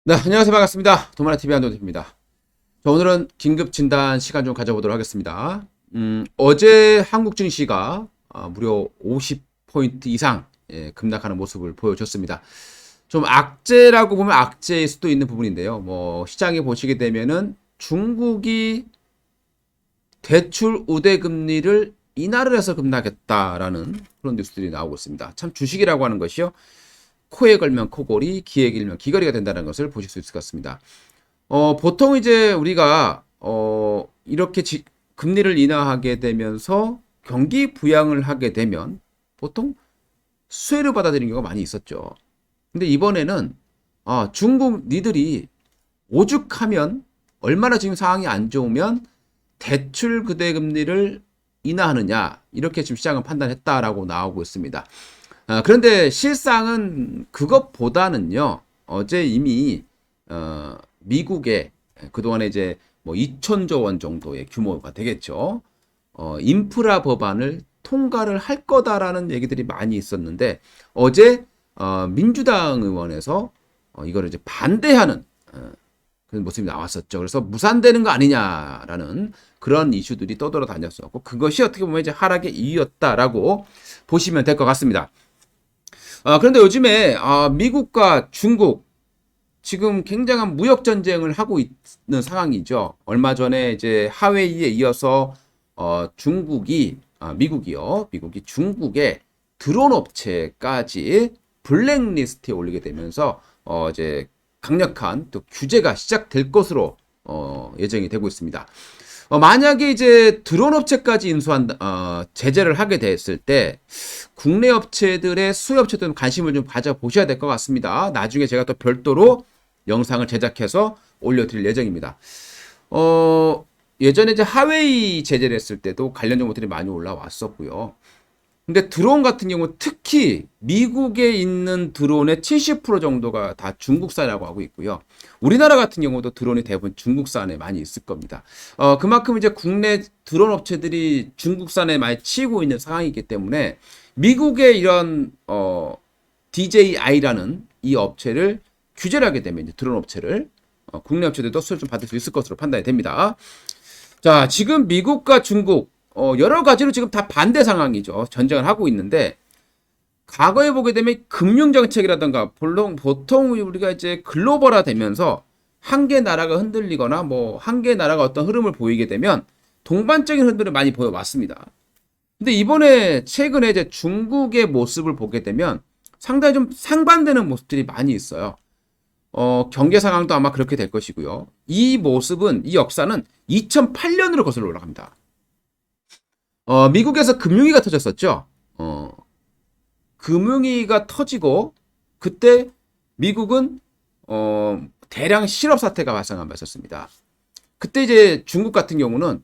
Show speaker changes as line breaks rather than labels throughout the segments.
네, 안녕하세요. 반갑습니다. 도마라TV 한도대표입니다. 자, 오늘은 긴급 진단 시간 좀 가져보도록 하겠습니다. 어제 한국 증시가 무려 50포인트 이상 급락하는 모습을 보여줬습니다. 좀 악재라고 보면 악재일 수도 있는 부분인데요. 뭐 시장에 보시게 되면은 중국이 대출 우대 금리를 인하를 해서 급락했다라는 그런 뉴스들이 나오고 있습니다. 참 주식이라고 하는 것이요. 코에 걸면 코골이, 기에 길면 귀걸이가 된다는 것을 보실 수 있을 것 같습니다. 보통 이제 우리가 이렇게 금리를 인하하게 되면서 경기 부양을 하게 되면 보통 수혜를 받아들이는 경우가 많이 있었죠. 근데 이번에는 중국 니들이 오죽하면 얼마나 지금 상황이 안 좋으면 대출 그대 금리를 인하하느냐 이렇게 지금 시장은 판단했다라고 나오고 있습니다. 그런데 실상은 그것보다는요, 어제 이미, 미국의 그동안에 이제 뭐 2천조 원 정도의 규모가 되겠죠. 인프라 법안을 통과를 할 거다라는 얘기들이 많이 있었는데, 어제, 민주당 의원에서 이거를 이제 반대하는, 그런 모습이 나왔었죠. 그래서 무산되는 거 아니냐라는 그런 이슈들이 떠돌아 다녔었고, 그것이 어떻게 보면 이제 하락의 이유였다라고 보시면 될 것 같습니다. 그런데 요즘에 미국과 중국 지금 굉장한 무역 전쟁을 하고 있는 상황이죠. 얼마 전에 이제 하웨이에 이어서 미국이 중국의 드론 업체까지 블랙리스트에 올리게 되면서 이제 강력한 또 규제가 시작될 것으로 예정이 되고 있습니다. 만약에 이제 드론 업체까지 제재를 하게 됐을 때 국내 업체들의 수요 업체들은 관심을 좀 가져보셔야 될 것 같습니다. 나중에 제가 또 별도로 영상을 제작해서 올려드릴 예정입니다. 예전에 이제 하웨이 제재를 했을 때도 관련 정보들이 많이 올라왔었고요. 근데 드론 같은 경우 특히 미국에 있는 드론의 70% 정도가 다 중국산이라고 하고 있고요. 우리나라 같은 경우도 드론이 대부분 중국산에 많이 있을 겁니다. 그만큼 이제 국내 드론 업체들이 중국산에 많이 치이고 있는 상황이기 때문에 미국의 이런 DJI라는 이 업체를 규제를 하게 되면 이제 드론 업체를 국내 업체들도 수혜를 좀 받을 수 있을 것으로 판단이 됩니다. 자, 지금 미국과 중국 여러 가지로 지금 다 반대 상황이죠. 전쟁을 하고 있는데 과거에 보게 되면 금융 정책이라든가 보통 우리가 이제 글로벌화 되면서 한 개 나라가 흔들리거나 뭐 한 개 나라가 어떤 흐름을 보이게 되면 동반적인 흐름들을 많이 보여왔습니다. 근데 이번에 최근에 이제 중국의 모습을 보게 되면 상당히 좀 상반되는 모습들이 많이 있어요. 경제 상황도 아마 그렇게 될 것이고요. 이 역사는 2008년으로 거슬러 올라갑니다. 미국에서 금융위기가 터졌었죠. 금융위기가 터지고 그때 미국은 대량 실업 사태가 발생한 바 있었습니다. 그때 이제 중국 같은 경우는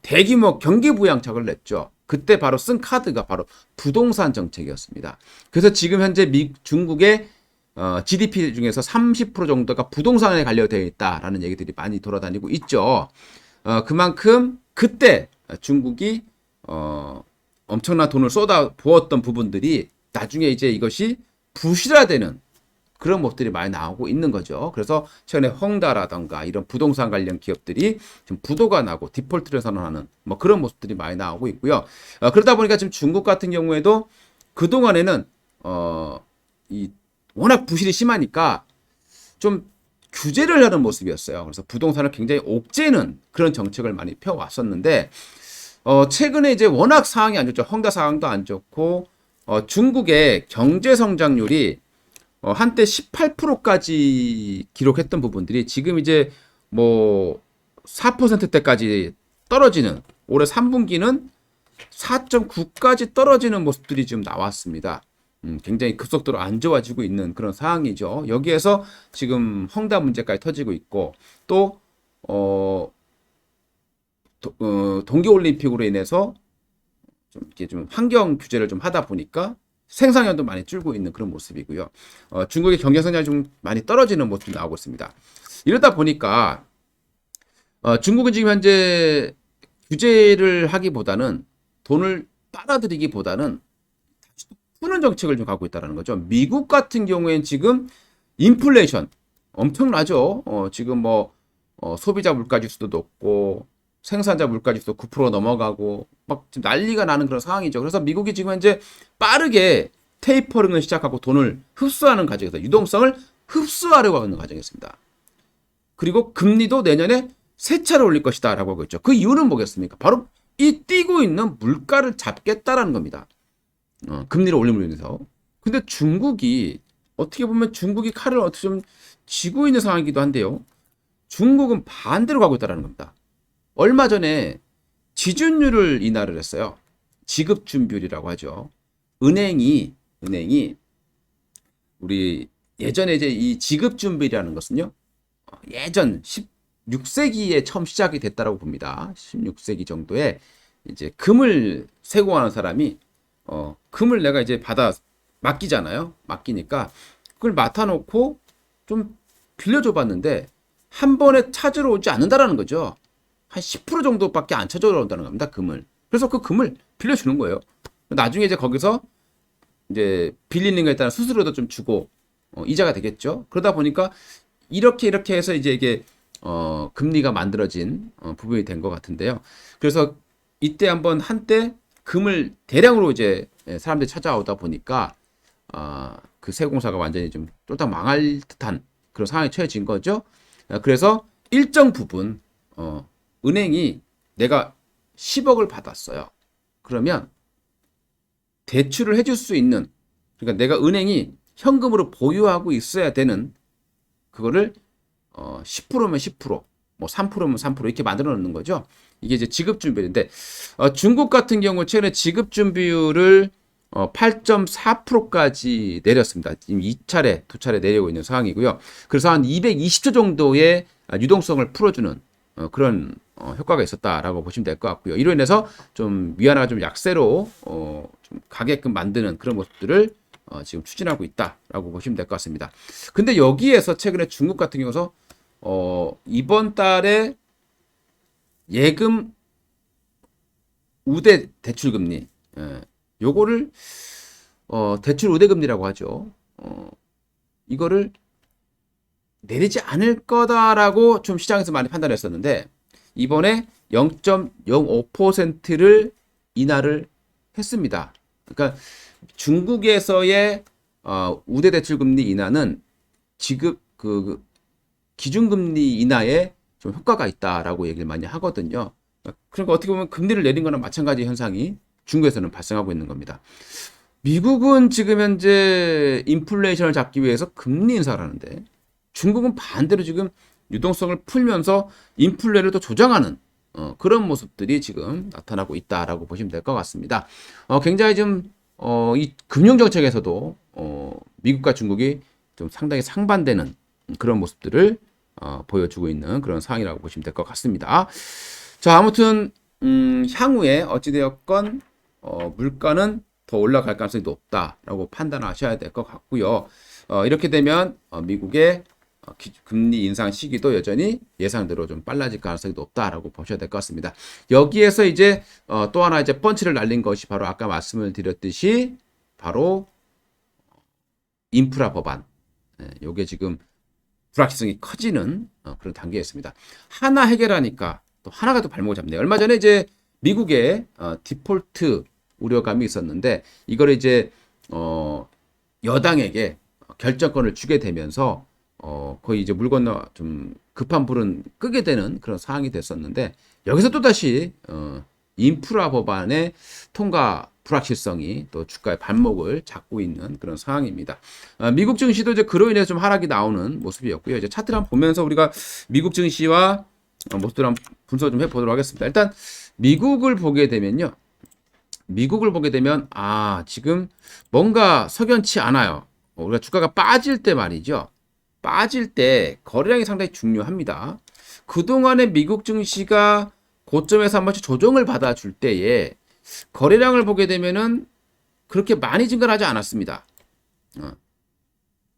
대규모 경기 부양책을 냈죠. 그때 바로 쓴 카드가 바로 부동산 정책이었습니다. 그래서 지금 현재 중국의 GDP 중에서 30% 정도가 부동산에 관련되어 있다라는 얘기들이 많이 돌아다니고 있죠. 그만큼 그때 중국이 엄청난 돈을 쏟아 부었던 부분들이 나중에 이제 이것이 부실화되는 그런 모습들이 많이 나오고 있는 거죠. 그래서 최근에 헝다라던가 이런 부동산 관련 기업들이 지금 부도가 나고 디폴트를 선언하는 뭐 그런 모습들이 많이 나오고 있고요. 그러다 보니까 지금 중국 같은 경우에도 그동안에는 이 워낙 부실이 심하니까 좀 규제를 하는 모습이었어요. 그래서 부동산을 굉장히 옥죄는 그런 정책을 많이 펴왔었는데 최근에 이제 워낙 상황이 안 좋죠. 헝다 상황도 안 좋고 중국의 경제 성장률이 한때 18%까지 기록했던 부분들이 지금 이제 뭐 4%대까지 떨어지는 올해 3분기는 4.9까지 떨어지는 모습들이 지금 나왔습니다. 굉장히 급속도로 안 좋아지고 있는 그런 상황이죠. 여기에서 지금 헝다 문제까지 터지고 있고 또 동계올림픽으로 인해서 좀 이렇게 좀 환경 규제를 좀 하다 보니까 생산량도 많이 줄고 있는 그런 모습이고요. 중국의 경제 성장이 좀 많이 떨어지는 모습이 나오고 있습니다. 이러다 보니까 중국은 지금 현재 규제를 하기보다는 돈을 빨아들이기보다는 푸는 정책을 좀 갖고 있다는 거죠. 미국 같은 경우에는 지금 인플레이션 엄청나죠. 지금 뭐 소비자 물가 지수도 높고 생산자 물가 지수도 9% 넘어가고 막 지금 난리가 나는 그런 상황이죠. 그래서 미국이 지금 현재 빠르게 테이퍼링을 시작하고 돈을 흡수하는 과정에서 유동성을 흡수하려고 하는 과정이었습니다. 그리고 금리도 내년에 세 차례 올릴 것이다 라고 하고 있죠. 그 이유는 뭐겠습니까? 바로 이 뛰고 있는 물가를 잡겠다라는 겁니다. 금리를 올림으로 인해서. 근데 중국이 어떻게 보면 중국이 칼을 어떻게 좀 쥐고 있는 상황이기도 한데요. 중국은 반대로 가고 있다는 겁니다. 얼마 전에 지준율을 인하를 했어요. 지급준비율이라고 하죠. 은행이 우리 예전에 이제 이 지급준비라는 것은요. 예전 16세기에 처음 시작이 됐다라고 봅니다. 16세기 정도에 이제 금을 세공하는 사람이 금을 내가 이제 받아 맡기잖아요. 맡기니까 그걸 맡아놓고 좀 빌려줘 봤는데 한 번에 찾으러 오지 않는다라는 거죠. 한 10% 정도밖에 안 찾아러 온다는 겁니다. 금을. 그래서 그 금을 빌려주는 거예요. 나중에 이제 거기서 이제 빌리는 거에 따라 수수료도 좀 주고 이자가 되겠죠. 그러다 보니까 이렇게 해서 이제 이게 금리가 만들어진 부분이 된 것 같은데요. 그래서 이때 한때 금을 대량으로 이제 사람들이 찾아오다 보니까 그 세공사가 완전히 좀 쫄딱 망할 듯한 그런 상황에 처해진 거죠. 그래서 일정 부분 은행이 내가 10억을 받았어요. 그러면 대출을 해줄 수 있는, 그러니까 내가 은행이 현금으로 보유하고 있어야 되는 그거를 10%면 10%, 뭐 3%면 3% 이렇게 만들어 놓는 거죠. 이게 이제 지급준비율인데 중국 같은 경우 최근에 지급준비율을 8.4%까지 내렸습니다. 지금 2차례, 2차례 내리고 있는 상황이고요. 그래서 한 220조 정도의 유동성을 풀어주는 그런 효과가 있었다라고 보시면 될 것 같고요. 이로 인해서 좀 위안화가 좀 약세로 좀 가게끔 만드는 그런 모습들을 지금 추진하고 있다라고 보시면 될 것 같습니다. 근데 여기에서 최근에 중국 같은 경우서 이번 달에 예금 우대 대출금리 요거를 대출 우대금리라고 하죠. 이거를 내리지 않을 거다라고 좀 시장에서 많이 판단했었는데 이번에 0.05%를 인하를 했습니다. 그러니까 중국에서의 우대 대출 금리 인하는 지급 그 기준금리 인하에 좀 효과가 있다라고 얘기를 많이 하거든요. 그러니까 어떻게 보면 금리를 내린 거나 마찬가지 현상이 중국에서는 발생하고 있는 겁니다. 미국은 지금 현재 인플레이션을 잡기 위해서 금리 인사를 하는데 중국은 반대로 지금 유동성을 풀면서 인플레를 또 조정하는 그런 모습들이 지금 나타나고 있다라고 보시면 될 것 같습니다. 굉장히 좀 이 금융 정책에서도 미국과 중국이 좀 상당히 상반되는 그런 모습들을 보여주고 있는 그런 상황이라고 보시면 될 것 같습니다. 자, 아무튼 향후에 어찌되었건 물가는 더 올라갈 가능성이 높다라고 판단하셔야 될 것 같고요. 이렇게 되면 미국의 금리 인상 시기도 여전히 예상대로 좀 빨라질 가능성이 높다라고 보셔야 될 것 같습니다. 여기에서 이제 또 하나 이제 펀치를 날린 것이 바로 아까 말씀을 드렸듯이 바로 인프라 법안. 요게 지금 불확실성이 커지는 그런 단계에 있습니다. 하나 해결하니까 또 하나가 또 발목을 잡네요. 얼마 전에 이제 미국의 디폴트 우려감이 있었는데 이걸 이제 여당에게 결정권을 주게 되면서 거의 이제 물 건너 좀 급한 불은 끄게 되는 그런 상황이 됐었는데 여기서 또 다시 인프라 법안의 통과 불확실성이 또 주가의 발목을 잡고 있는 그런 상황입니다. 미국 증시도 이제 그로 인해서 좀 하락이 나오는 모습이었고요. 이제 차트를 한번 보면서 우리가 미국 증시와 모습들 한번 분석 좀 해보도록 하겠습니다. 일단 미국을 보게 되면요. 미국을 보게 되면 지금 뭔가 석연치 않아요. 우리가 주가가 빠질 때 말이죠. 빠질 때 거래량이 상당히 중요합니다. 그동안에 미국 증시가 고점에서 한 번씩 조정을 받아줄 때에 거래량을 보게 되면은 그렇게 많이 증가하지 않았습니다.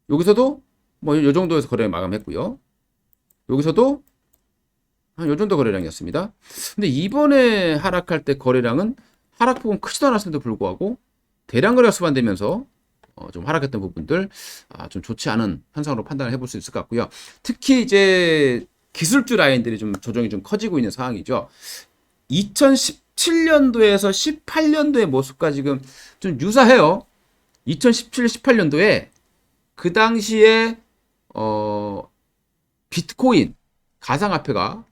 여기서도 뭐 요 정도에서 거래량 마감했고요. 여기서도 한 요 정도 거래량이었습니다. 근데 이번에 하락할 때 거래량은 하락폭은 크지도 않았음에도 불구하고 대량 거래가 수반되면서 좀 하락했던 부분들 좀 좋지 않은 현상으로 판단을 해볼 수 있을 것 같고요. 특히 이제 기술주 라인들이 좀 조정이 좀 커지고 있는 상황이죠. 2017년도에서 18년도의 모습과 지금 좀 유사해요. 2017, 18년도에 그 당시에 비트코인 가상화폐가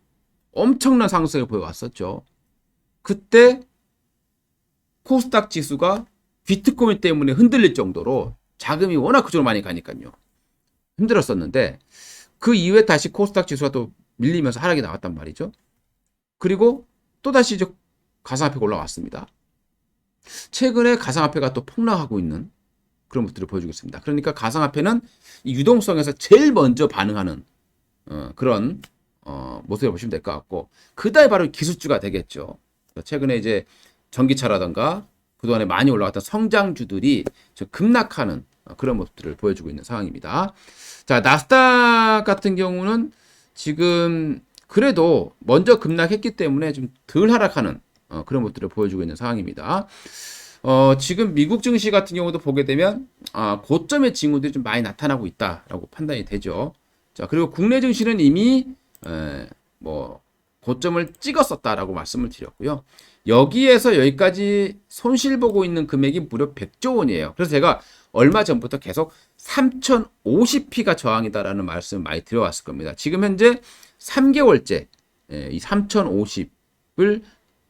엄청난 상승을 보여왔었죠. 그때 코스닥 지수가 비트코인 때문에 흔들릴 정도로 자금이 워낙 그쪽으로 많이 가니까요. 힘들었었는데 그 이후에 다시 코스닥 지수가 또 밀리면서 하락이 나왔단 말이죠. 그리고 또다시 이제 가상화폐가 올라왔습니다. 최근에 가상화폐가 또 폭락하고 있는 그런 모습들을 보여주고 있습니다. 그러니까 가상화폐는 이 유동성에서 제일 먼저 반응하는 그런 모습을 보시면 될 것 같고, 그 다음에 바로 기술주가 되겠죠. 최근에 이제 전기차라던가 그동안에 많이 올라갔던 성장주들이 급락하는 그런 모습들을 보여주고 있는 상황입니다. 자, 나스닥 같은 경우는 지금 그래도 먼저 급락했기 때문에 좀 덜 하락하는 그런 모습들을 보여주고 있는 상황입니다. 지금 미국 증시 같은 경우도 보게 되면 고점의 징후들이 좀 많이 나타나고 있다라고 판단이 되죠. 자, 그리고 국내 증시는 이미 뭐 고점을 찍었었다라고 말씀을 드렸고요. 여기에서 여기까지 손실 보고 있는 금액이 무려 100조 원이에요. 그래서 제가 얼마 전부터 계속 3050P가 저항이다라는 말씀을 많이 드려왔을 겁니다. 지금 현재 3개월째 이 3050을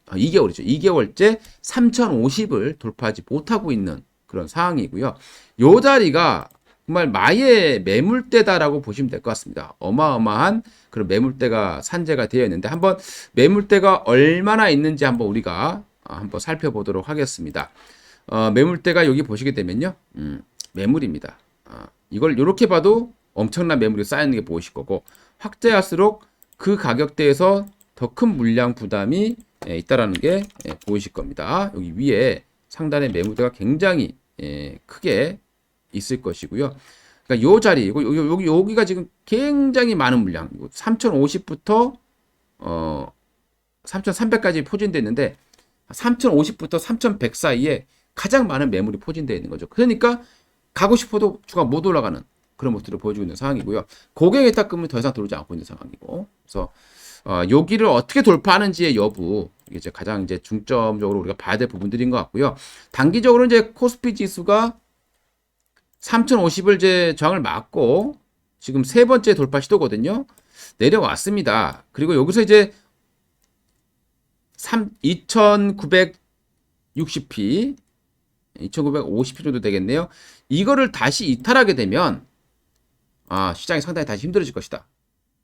2개월이죠. 2개월째 3050을 돌파하지 못하고 있는 그런 상황이고요. 요 자리가 정말 마의 매물대다라고 보시면 될 것 같습니다. 어마어마한 그런 매물대가 산재가 되어 있는데 한번 매물대가 얼마나 있는지 한번 우리가 한번 살펴보도록 하겠습니다. 매물대가 여기 보시게 되면요. 매물입니다. 이걸 이렇게 봐도 엄청난 매물이 쌓이는 게 보이실 거고, 확대할수록 그 가격대에서 더 큰 물량 부담이 있다라는 게 보이실 겁니다. 여기 위에 상단의 매물대가 굉장히 크게 있을 것이고요. 그러니까 요 자리, 여기가 지금 굉장히 많은 물량, 3050부터 3300까지 포진되어 있는데 3050부터 3100 사이에 가장 많은 매물이 포진되어 있는 거죠. 그러니까 가고 싶어도 주가 못 올라가는 그런 모습들을 보여주고 있는 상황이고요. 고객의 탁금은 더 이상 들어오지 않고 있는 상황이고, 그래서 여기를 어떻게 돌파하는지의 여부, 이게 이제 가장 이제 중점적으로 우리가 봐야 될 부분들인 것 같고요. 단기적으로 이제 코스피 지수가 3050을 이제 저항을 막고 지금 세 번째 돌파 시도거든요. 내려왔습니다. 그리고 여기서 이제 2960p, 2950p 정도 되겠네요. 이거를 다시 이탈하게 되면 시장이 상당히 다시 힘들어질 것이다.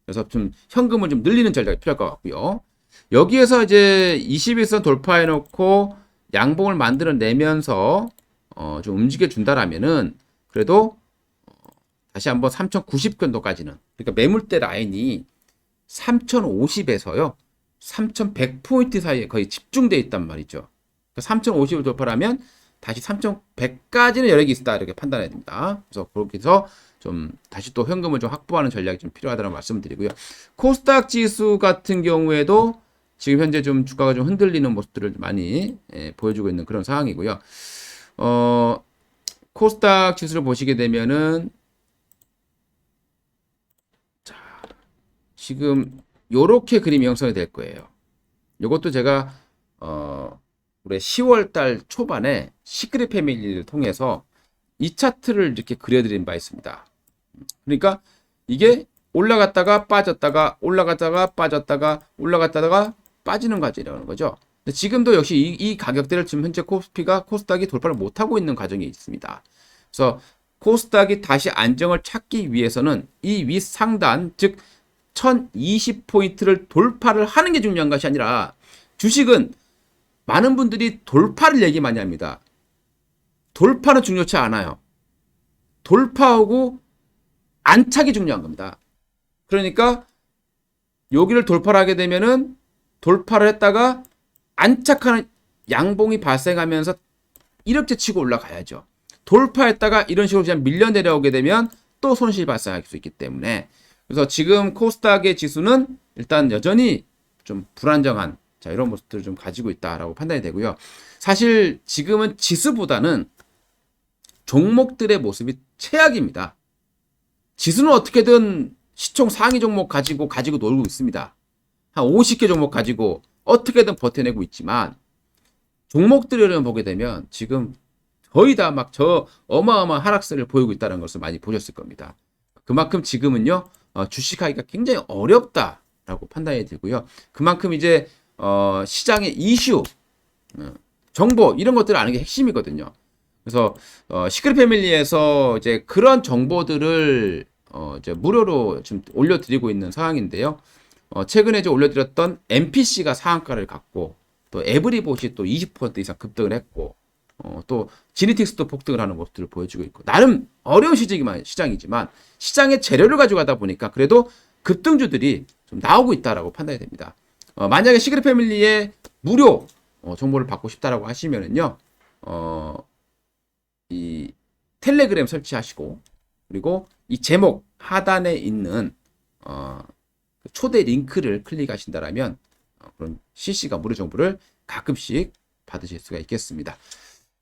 그래서 좀 현금을 좀 늘리는 전략이 필요할 것 같고요. 여기에서 이제 21선 돌파해 놓고 양봉을 만들어내면서 좀 움직여 준다라면은 그래도 다시 한번 3090 정도까지는, 그러니까 매물대 라인이 3050에서요 3100포인트 사이에 거의 집중되어 있단 말이죠. 그러니까 3050을 돌파하면 다시 3100까지는 여력이 있다, 이렇게 판단해야 됩니다. 그래서 그렇게 해서 좀 다시 또 현금을 좀 확보하는 전략이 좀 필요하다는 말씀을 드리고요. 코스닥 지수 같은 경우에도 지금 현재 좀 주가가 좀 흔들리는 모습들을 많이 보여주고 있는 그런 상황이고요. 코스닥 지수를 보시게 되면은 자, 지금 요렇게 그림이 형성이 될 거예요. 요것도 제가 올해 10월 달 초반에 시크릿 패밀리를 통해서 이 차트를 이렇게 그려드린 바 있습니다. 그러니까 이게 올라갔다가 빠졌다가 올라갔다가 빠졌다가 올라갔다가 빠지는 과정이라는 거죠. 근데 지금도 역시 이 가격대를 지금 현재 코스닥이 돌파를 못하고 있는 과정이 있습니다. 그래서 코스닥이 다시 안정을 찾기 위해서는 이 윗상단, 즉 1020포인트를 돌파를 하는 게 중요한 것이 아니라, 주식은 많은 분들이 돌파를 얘기 많이 합니다. 돌파는 중요치 않아요. 돌파하고 안착이 중요한 겁니다. 그러니까 여기를 돌파를 하게 되면은 돌파를 했다가 안착하는 양봉이 발생하면서 이렇게 치고 올라가야죠. 돌파했다가 이런 식으로 그냥 밀려 내려오게 되면 또 손실이 발생할 수 있기 때문에, 그래서 지금 코스닥의 지수는 일단 여전히 좀 불안정한 이런 모습들을 좀 가지고 있다라고 판단이 되고요. 사실 지금은 지수보다는 종목들의 모습이 최악입니다. 지수는 어떻게든 시총 상위 종목 가지고 놀고 있습니다. 한 50개 종목 가지고 어떻게든 버텨내고 있지만 종목들을 보게 되면 지금 거의 다 막 저 어마어마한 하락세를 보이고 있다는 것을 많이 보셨을 겁니다. 그만큼 지금은요, 주식하기가 굉장히 어렵다라고 판단이 되고요. 그만큼 이제 시장의 이슈, 정보 이런 것들을 아는 게 핵심이거든요. 그래서 시크릿 패밀리에서 이제 그런 정보들을 이제 무료로 지금 올려드리고 있는 상황인데요. 최근에 이제 올려드렸던 MPC가 상한가를 갔고 또 에브리봇이 또 20% 이상 급등을 했고 또 지니틱스도 폭등을 하는 모습들을 보여주고 있고 나름 어려운 시장이지만 시장의 재료를 가져가다 보니까 그래도 급등주들이 좀 나오고 있다라고 판단이 됩니다. 만약에 시크릿 패밀리의 무료 정보를 받고 싶다라고 하시면은요, 이 텔레그램 설치하시고 그리고 이 제목 하단에 있는 초대 링크를 클릭하신다라면 그런 실시간 무료 정보를 가끔씩 받으실 수가 있겠습니다.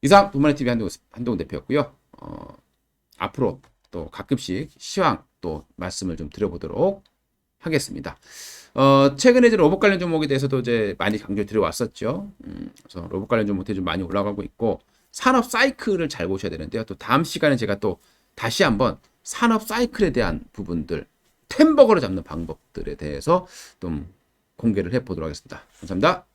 이상 돈마네TV 한동훈 대표였고요. 앞으로 또 가끔씩 시황 또 말씀을 좀 드려보도록 하겠습니다. 최근에 이제 로봇 관련 종목에 대해서도 이제 많이 강조 드려왔었죠. 그래서 로봇 관련 종목들이 좀 많이 올라가고 있고 산업 사이클을 잘 보셔야 되는데요. 또 다음 시간에 제가 또 다시 한번 산업 사이클에 대한 부분들, 템버거를 잡는 방법들에 대해서 좀 공개를 해보도록 하겠습니다. 감사합니다.